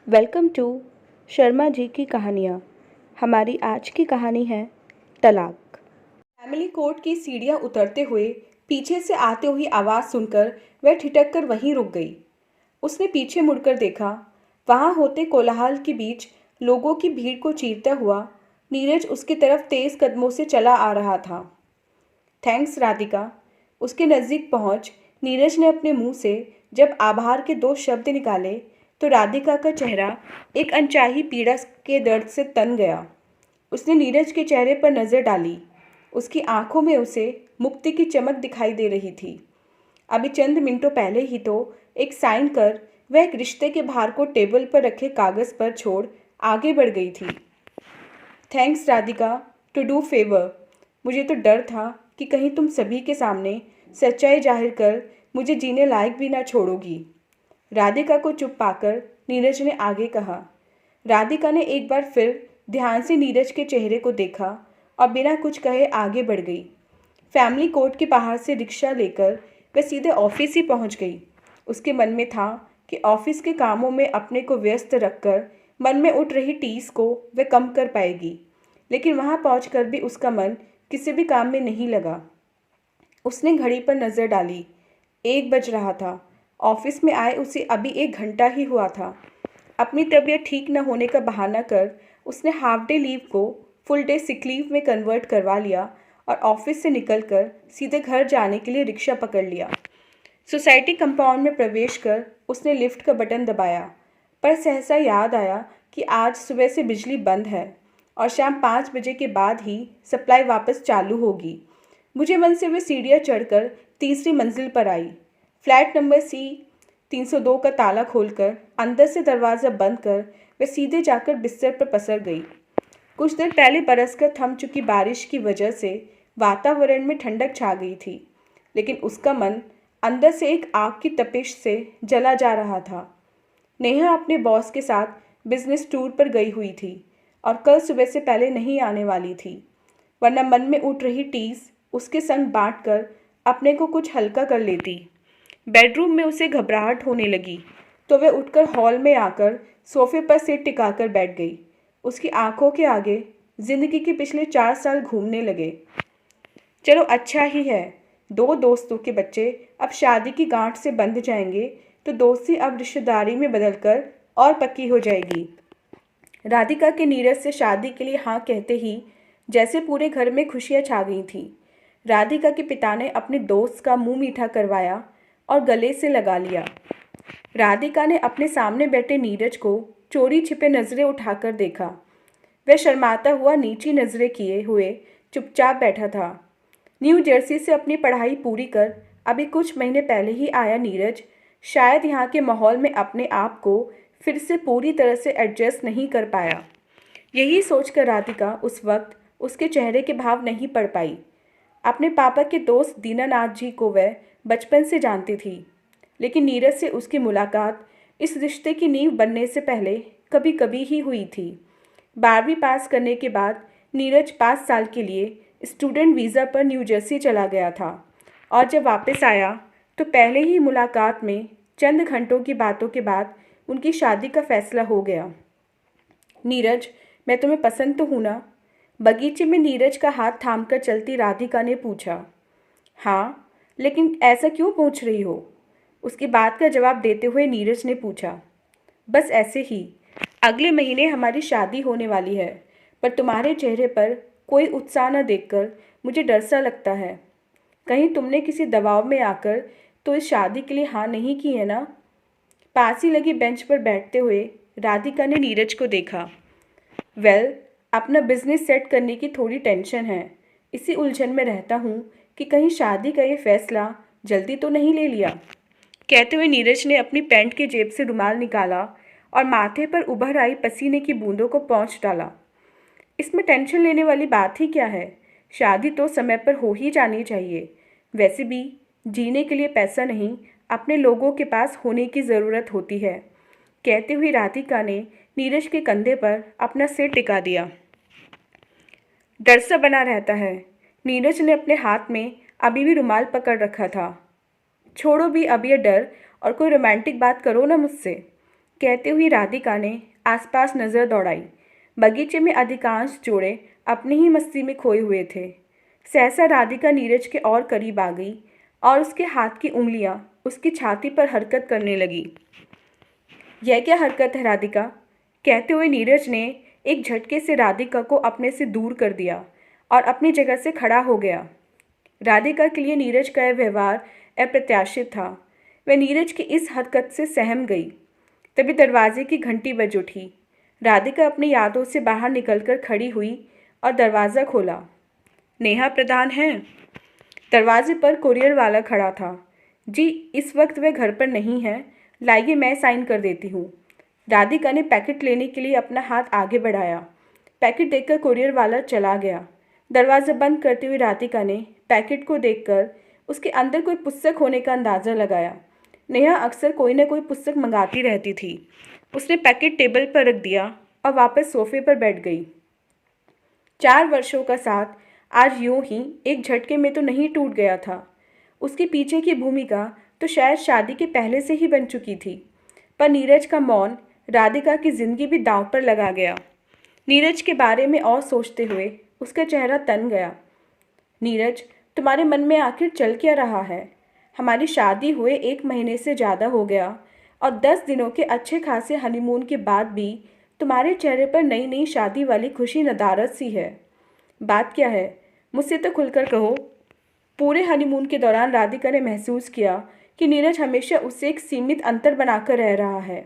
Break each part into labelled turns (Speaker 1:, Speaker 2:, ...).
Speaker 1: Welcome to Sharma ji की कहानियाँ। हमारी आज की कहानी है तलाक। फैमिली कोर्ट की सीढ़ियाँ उतरते हुए पीछे से आते हुई आवाज़ सुनकर वह ठिठक कर वहीं रुक गई। उसने पीछे मुड़कर देखा। वहाँ होते कोलाहल के बीच लोगों की भीड़ को चीरता हुआ नीरज उसकी तरफ तेज कदमों से चला आ रहा था। थैंक्स राधिका। उसके नज़दीक पहुंच नीरज ने अपने मुंह से जब आभार के दो शब्द निकाले तो राधिका का चेहरा एक अनचाही पीड़ा के दर्द से तन गया। उसने नीरज के चेहरे पर नज़र डाली। उसकी आंखों में उसे मुक्ति की चमक दिखाई दे रही थी। अभी चंद मिनटों पहले ही तो एक साइन कर वह एक रिश्ते के भार को टेबल पर रखे कागज़ पर छोड़ आगे बढ़ गई थी। Thanks Radhika, to do favour. मुझे तो डर था कि कहीं तुम सभी के सामने सच्चाई जाहिर कर मुझे जीने लायक भी ना छोड़ोगी। राधिका को चुप पाकर नीरज ने आगे कहा। राधिका ने एक बार फिर ध्यान से नीरज के चेहरे को देखा और बिना कुछ कहे आगे बढ़ गई। फैमिली कोर्ट के बाहर से रिक्शा लेकर वह सीधे ऑफिस ही पहुंच गई। उसके मन में था कि ऑफिस के कामों में अपने को व्यस्त रखकर मन में उठ रही टीस को वह कम कर पाएगी, लेकिन वहां पहुंचकर भी उसका मन किसी भी काम में नहीं लगा। उसने घड़ी पर नज़र डाली। 1 बज रहा था। ऑफिस में आए उसे अभी 1 घंटा ही हुआ था। अपनी तबीयत ठीक न होने का बहाना कर उसने हाफ डे लीव को फुल डे सिक लीव में कन्वर्ट करवा लिया और ऑफिस से निकलकर सीधे घर जाने के लिए रिक्शा पकड़ लिया। सोसाइटी कंपाउंड में प्रवेश कर उसने लिफ्ट का बटन दबाया, पर सहसा याद आया कि आज सुबह से बिजली बंद है और शाम 5 बजे के बाद ही सप्लाई वापस चालू होगी। मुझे मन से वह सीढ़ियाँ चढ़कर तीसरी मंजिल पर आई। फ्लैट नंबर सी 302 का ताला खोलकर अंदर से दरवाज़ा बंद कर वह सीधे जाकर बिस्तर पर पसर गई। कुछ देर पहले बरसकर थम चुकी बारिश की वजह से वातावरण में ठंडक छा गई थी, लेकिन उसका मन अंदर से एक आग की तपिश से जला जा रहा था। नेहा अपने बॉस के साथ बिजनेस टूर पर गई हुई थी और कल सुबह से पहले नहीं आने वाली थी, वरना मन में उठ रही टीस उसके संग बांटकर अपने को कुछ हल्का कर लेती। बेडरूम में उसे घबराहट होने लगी तो वह उठकर हॉल में आकर सोफे पर सिर टिकाकर बैठ गई। उसकी आंखों के आगे जिंदगी के पिछले 4 साल घूमने लगे। चलो अच्छा ही है, 2 दोस्तों के बच्चे अब शादी की गांठ से बंध जाएंगे तो दोस्ती अब रिश्तेदारी में बदलकर और पक्की हो जाएगी। राधिका के नीरज से शादी के लिए हाँ कहते ही जैसे पूरे घर में खुशियाँ छा गई थीं। राधिका के पिता ने अपने दोस्त का मुंह मीठा करवाया और गले से लगा लिया। राधिका ने अपने सामने बैठे नीरज को चोरी छिपे नज़रें उठाकर देखा। वह शर्माता हुआ नीची नज़रें किए हुए चुपचाप बैठा था। न्यू जर्सी से अपनी पढ़ाई पूरी कर अभी कुछ महीने पहले ही आया नीरज शायद यहाँ के माहौल में अपने आप को फिर से पूरी तरह से एडजस्ट नहीं कर पाया। यही सोचकर राधिका उस वक्त उसके चेहरे के भाव नहीं पढ़ पाई। अपने पापा के दोस्त दीनानाथ जी को वह बचपन से जानती थी, लेकिन नीरज से उसकी मुलाकात इस रिश्ते की नींव बनने से पहले कभी कभी ही हुई थी। 12वीं पास करने के बाद नीरज 5 साल के लिए स्टूडेंट वीज़ा पर न्यू जर्सी चला गया था और जब वापस आया तो पहले ही मुलाकात में चंद घंटों की बातों के बाद उनकी शादी का फैसला हो गया। नीरज, मैं तुम्हें पसंद तो हूँ ना? बगीचे में नीरज का हाथ थामकर चलती राधिका ने पूछा। हाँ, लेकिन ऐसा क्यों पूछ रही हो? उसकी बात का जवाब देते हुए नीरज ने पूछा। बस ऐसे ही। अगले महीने हमारी शादी होने वाली है, पर तुम्हारे चेहरे पर कोई उत्साह न देखकर मुझे डर सा लगता है। कहीं तुमने किसी दबाव में आकर तो इस शादी के लिए हाँ नहीं की है ना? पास ही लगी बेंच पर बैठते हुए राधिका ने नीरज को देखा। वेल, अपना बिजनेस सेट करने की थोड़ी टेंशन है। इसी उलझन में रहता हूँ कि कहीं शादी का ये फैसला जल्दी तो नहीं ले लिया। कहते हुए नीरज ने अपनी पैंट की जेब से रुमाल निकाला और माथे पर उभर आई पसीने की बूंदों को पोंछ डाला। इसमें टेंशन लेने वाली बात ही क्या है? शादी तो समय पर हो ही जानी चाहिए। वैसे भी जीने के लिए पैसा नहीं, अपने लोगों के पास होने की ज़रूरत होती है। कहते हुए राधिका ने नीरज के कंधे पर अपना सिर टिका दिया। डर सा बना रहता है। नीरज ने अपने हाथ में अभी भी रुमाल पकड़ रखा था। छोड़ो भी अब ये डर और कोई रोमांटिक बात करो ना मुझसे। कहते हुए राधिका ने आसपास नज़र दौड़ाई। बगीचे में अधिकांश जोड़े अपनी ही मस्ती में खोए हुए थे। सहसा राधिका नीरज के और करीब आ गई और उसके हाथ की उंगलियां उसकी छाती पर हरकत करने लगी। यह क्या हरकत है राधिका? कहते हुए नीरज ने एक झटके से राधिका को अपने से दूर कर दिया और अपनी जगह से खड़ा हो गया। राधिका के लिए नीरज का यह व्यवहार अप्रत्याशित था। वह नीरज की इस हरकत से सहम गई। तभी दरवाजे की घंटी बज उठी। राधिका अपनी यादों से बाहर निकलकर खड़ी हुई और दरवाज़ा खोला। नेहा प्रधान हैं? दरवाजे पर कुरियर वाला खड़ा था। जी, इस वक्त वह घर पर नहीं है। लाइए मैं साइन कर देती हूँ। राधिका ने पैकेट लेने के लिए अपना हाथ आगे बढ़ाया। पैकेट देखकर कुरियर वाला चला गया। दरवाज़ा बंद करते हुए राधिका ने पैकेट को देखकर उसके अंदर कोई पुस्तक होने का अंदाज़ा लगाया। नेहा अक्सर कोई न कोई पुस्तक मंगाती रहती थी। उसने पैकेट टेबल पर रख दिया और वापस सोफे पर बैठ गई। 4 वर्षों का साथ आज यूं ही एक झटके में तो नहीं टूट गया था। उसके पीछे की भूमिका तो शायद शादी के पहले से ही बन चुकी थी। पर नीरज का मौन राधिका की जिंदगी भी दांव पर लगा गया। नीरज के बारे में और सोचते हुए उसका चेहरा तन गया। नीरज, तुम्हारे मन में आखिर चल क्या रहा है? हमारी शादी हुए 1 महीने से ज़्यादा हो गया और 10 दिनों के अच्छे खासे हनीमून के बाद भी तुम्हारे चेहरे पर नई नई शादी वाली खुशी नदारद सी है। बात क्या है? मुझसे तो खुलकर कहो। पूरे हनीमून के दौरान राधिका ने महसूस किया कि नीरज हमेशा उससे एक सीमित अंतर बनाकर रह रहा है।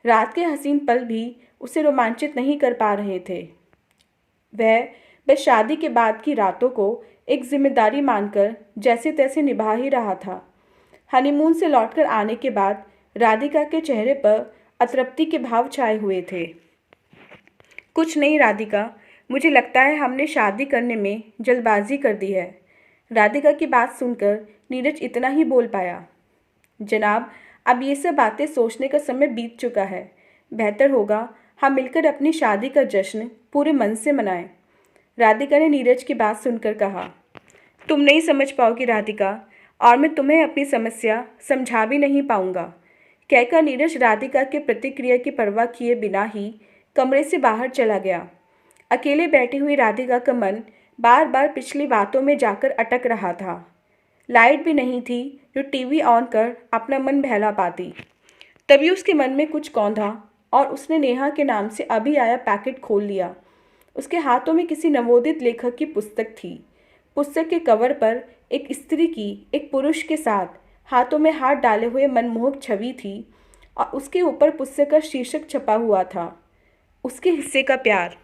Speaker 1: रात के हसीन पल भी उसे रोमांचित नहीं कर पा रहे थे। वह बस शादी के बाद की रातों को एक जिम्मेदारी मानकर जैसे तैसे निभा ही रहा था। हनीमून से लौटकर आने के बाद राधिका के चेहरे पर अतृप्ति के भाव छाए हुए थे। कुछ नहीं राधिका, मुझे लगता है हमने शादी करने में जल्दबाजी कर दी है। राधिका की बात सुनकर नीरज इतना ही बोल पाया। जनाब, अब ये सब बातें सोचने का समय बीत चुका है। बेहतर होगा हम मिलकर अपनी शादी का जश्न पूरे मन से मनाएं। राधिका ने नीरज की बात सुनकर कहा। तुम नहीं समझ पाओगी राधिका, और मैं तुम्हें अपनी समस्या समझा भी नहीं पाऊंगा। कहकर नीरज राधिका के प्रतिक्रिया की परवाह किए बिना ही कमरे से बाहर चला गया। अकेले बैठी हुई राधिका का मन बार बार पिछली बातों में जाकर अटक रहा था। लाइट भी नहीं थी जो टीवी ऑन कर अपना मन बहला पाती। तभी उसके मन में कुछ कौंधा और उसने नेहा के नाम से अभी आया पैकेट खोल लिया। उसके हाथों में किसी नवोदित लेखक की पुस्तक थी। पुस्तक के कवर पर एक स्त्री की एक पुरुष के साथ हाथों में हाथ डाले हुए मनमोहक छवि थी और उसके ऊपर पुस्तक का शीर्षक छपा हुआ था, उसके हिस्से का प्यार।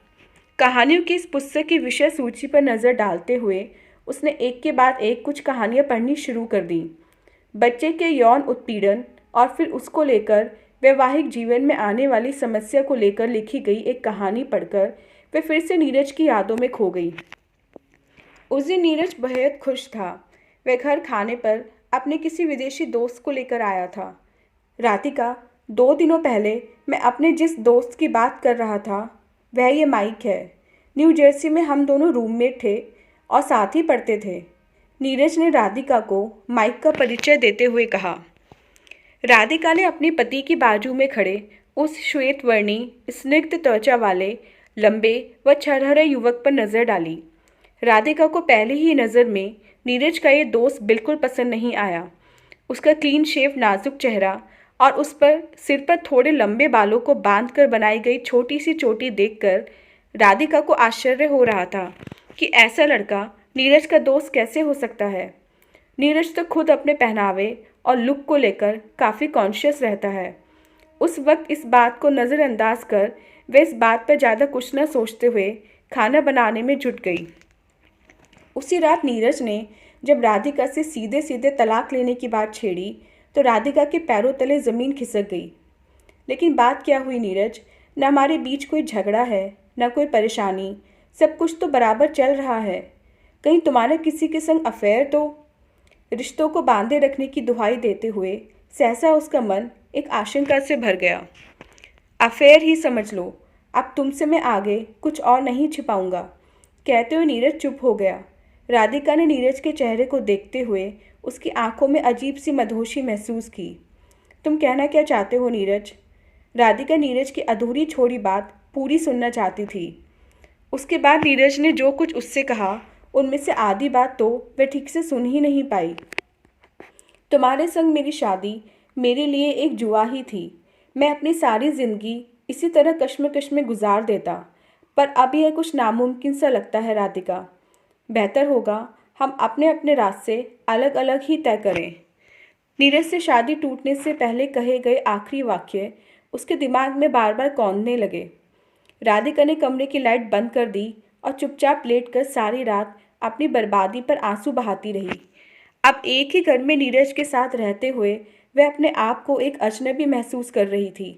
Speaker 1: कहानियों की इस पुस्तक की विषय सूची पर नज़र डालते हुए उसने एक के बाद एक कुछ कहानियाँ पढ़नी शुरू कर दी। बच्चे के यौन उत्पीड़न और फिर उसको लेकर वैवाहिक जीवन में आने वाली समस्या को लेकर लिखी गई एक कहानी पढ़कर वह फिर से नीरज की यादों में खो गई। उस दिन नीरज बेहद खुश था। वह घर खाने पर अपने किसी विदेशी दोस्त को लेकर आया था। राधिका, 2 दिनों पहले मैं अपने जिस दोस्त की बात कर रहा था वह ये माइक है। न्यू जर्सी में हम दोनों रूममेट थे और साथ ही पढ़ते थे। नीरज ने राधिका को माइक का परिचय देते हुए कहा। राधिका ने अपने पति की बाजू में खड़े उस श्वेत वर्णी स्निग्ध त्वचा वाले लंबे व छरहरे युवक पर नज़र डाली। राधिका को पहली ही नज़र में नीरज का ये दोस्त बिल्कुल पसंद नहीं आया। उसका क्लीन शेव नाजुक चेहरा और उस पर सिर पर थोड़े लंबे बालों को बांधकर बनाई गई छोटी सी चोटी देखकर राधिका को आश्चर्य हो रहा था कि ऐसा लड़का नीरज का दोस्त कैसे हो सकता है। नीरज तो खुद अपने पहनावे और लुक को लेकर काफ़ी कॉन्शियस रहता है। उस वक्त इस बात को नज़रअंदाज कर वह इस बात पर ज़्यादा कुछ न सोचते हुए खाना बनाने में जुट गई। उसी रात नीरज ने जब राधिका से सीधे सीधे तलाक लेने की बात छेड़ी तो राधिका के पैरों तले ज़मीन खिसक गई। लेकिन बात क्या हुई नीरज? न हमारे बीच कोई झगड़ा है न कोई परेशानी, सब कुछ तो बराबर चल रहा है। कहीं तुम्हारा किसी के संग अफेयर तो? रिश्तों को बांधे रखने की दुहाई देते हुए सहसा उसका मन एक आशंका से भर गया। अफेयर ही समझ लो, अब तुमसे मैं आगे कुछ और नहीं छिपाऊंगा। कहते हुए नीरज चुप हो गया। राधिका ने नीरज के चेहरे को देखते हुए उसकी आंखों में अजीब सी मदहोशी महसूस की। तुम कहना क्या चाहते हो नीरज? राधिका नीरज की अधूरी छोड़ी बात पूरी सुनना चाहती थी। उसके बाद नीरज ने जो कुछ उससे कहा उनमें से आधी बात तो वह ठीक से सुन ही नहीं पाई। तुम्हारे संग मेरी शादी मेरे लिए एक जुआ ही थी। मैं अपनी सारी जिंदगी इसी तरह कश्मकश में गुजार देता, पर अब यह कुछ नामुमकिन सा लगता है राधिका। बेहतर होगा हम अपने अपने रास्ते अलग अलग ही तय करें। नीरज से शादी टूटने से पहले कहे गए आखिरी वाक्य उसके दिमाग में बार बार कौंधने लगे। राधिका ने कमरे की लाइट बंद कर दी और चुपचाप लेटकर सारी रात अपनी बर्बादी पर आंसू बहाती रही। अब एक ही घर में नीरज के साथ रहते हुए वह अपने आप को एक अजनबी महसूस कर रही थी।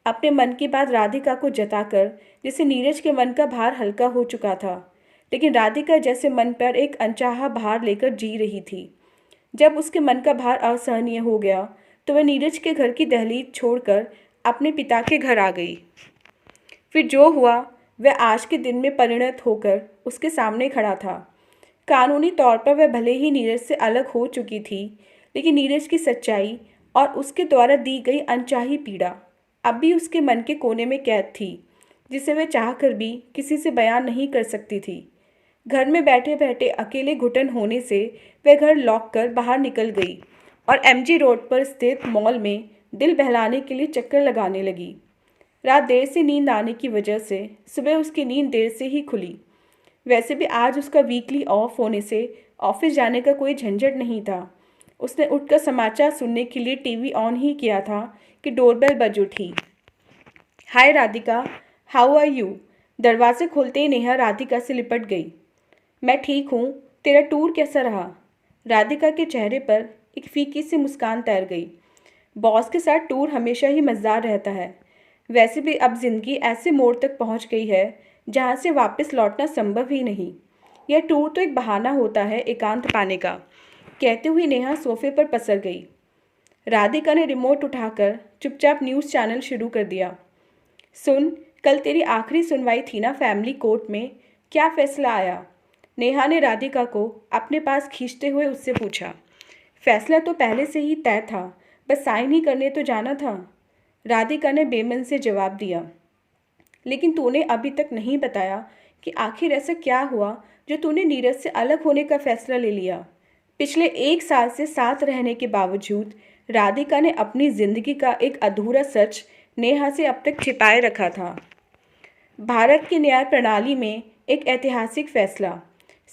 Speaker 1: अपने मन की बात राधिका को जताकर जिसे नीरज के मन का भार हल्का हो चुका था, लेकिन राधिका जैसे मन पर एक अनचाहा भार लेकर जी रही थी। जब उसके मन का भार असहनीय हो गया तो वह नीरज के घर की दहलीज छोड़कर अपने पिता के घर आ गई। फिर जो हुआ वह आज के दिन में परिणत होकर उसके सामने खड़ा था। कानूनी तौर पर वह भले ही नीरज से अलग हो चुकी थी, लेकिन नीरज की सच्चाई और उसके द्वारा दी गई अनचाही पीड़ा अब भी उसके मन के कोने में कैद थी, जिसे वह चाहकर भी किसी से बयान नहीं कर सकती थी। घर में बैठे बैठे अकेले घुटन होने से वह घर लॉक कर बाहर निकल गई और एमजी रोड पर स्थित मॉल में दिल बहलाने के लिए चक्कर लगाने लगी। रात देर से नींद आने की वजह से सुबह उसकी नींद देर से ही खुली। वैसे भी आज उसका वीकली ऑफ होने से ऑफिस जाने का कोई झंझट नहीं था। उसने उठकर समाचार सुनने के लिए टीवी ऑन ही किया था कि डोरबेल बज उठी। हाय राधिका, हाउ आर यू? दरवाजे खोलते ही नेहा राधिका से लिपट गई। मैं ठीक हूँ, तेरा टूर कैसा रहा? राधिका के चेहरे पर एक फीकी सी मुस्कान तैर गई। बॉस के साथ टूर हमेशा ही मज़ेदार रहता है। वैसे भी अब जिंदगी ऐसे मोड़ तक पहुँच गई है जहाँ से वापस लौटना संभव ही नहीं। यह टूर तो एक बहाना होता है एकांत पाने का, कहते हुए नेहा सोफे पर पसर गई। राधिका ने रिमोट उठाकर चुपचाप न्यूज़ चैनल शुरू कर दिया। सुन, कल तेरी आखिरी सुनवाई थी ना फैमिली कोर्ट में, क्या फैसला आया? नेहा ने राधिका को अपने पास खींचते हुए उससे पूछा। फैसला तो पहले से ही तय था, बस साइन ही करने तो जाना था, राधिका ने बेमन से जवाब दिया। लेकिन तूने अभी तक नहीं बताया कि आखिर ऐसा क्या हुआ जो तूने नीरज से अलग होने का फैसला ले लिया। पिछले 1 साल से साथ रहने के बावजूद राधिका ने अपनी जिंदगी का एक अधूरा सच नेहा से अब तक छिपाए रखा था। भारत की न्याय प्रणाली में एक ऐतिहासिक फैसला,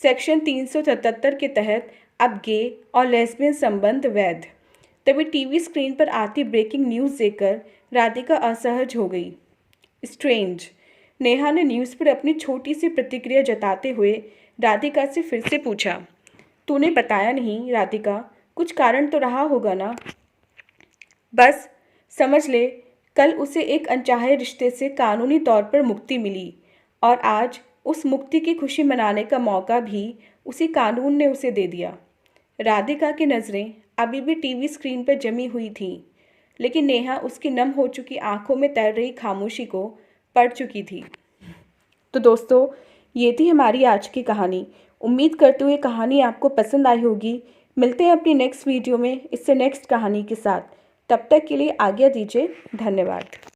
Speaker 1: सेक्शन 377 के तहत अब गे और लेस्बियन संबंध वैध। तभी टीवी स्क्रीन पर आती ब्रेकिंग न्यूज़ देखकर राधिका असहज हो गई। स्ट्रेंज, नेहा ने न्यूज़ पर अपनी छोटी सी प्रतिक्रिया जताते हुए राधिका से फिर से पूछा। तूने बताया नहीं राधिका, कुछ कारण तो रहा होगा ना? बस समझ ले, कल उसे एक अनचाहे रिश्ते से कानूनी तौर पर मुक्ति मिली और आज उस मुक्ति की खुशी मनाने का मौका भी उसी कानून ने उसे दे दिया। राधिका की नज़रें अभी भी टीवी स्क्रीन पर जमी हुई थीं, लेकिन नेहा उसकी नम हो चुकी आंखों में तैर रही खामोशी को पढ़ चुकी थी। तो दोस्तों, ये थी हमारी आज की कहानी। उम्मीद करते हुए कहानी आपको पसंद आई होगी। मिलते हैं अपनी नेक्स्ट वीडियो में इससे नेक्स्ट कहानी के साथ। तब तक के लिए आज्ञा दीजिए। धन्यवाद।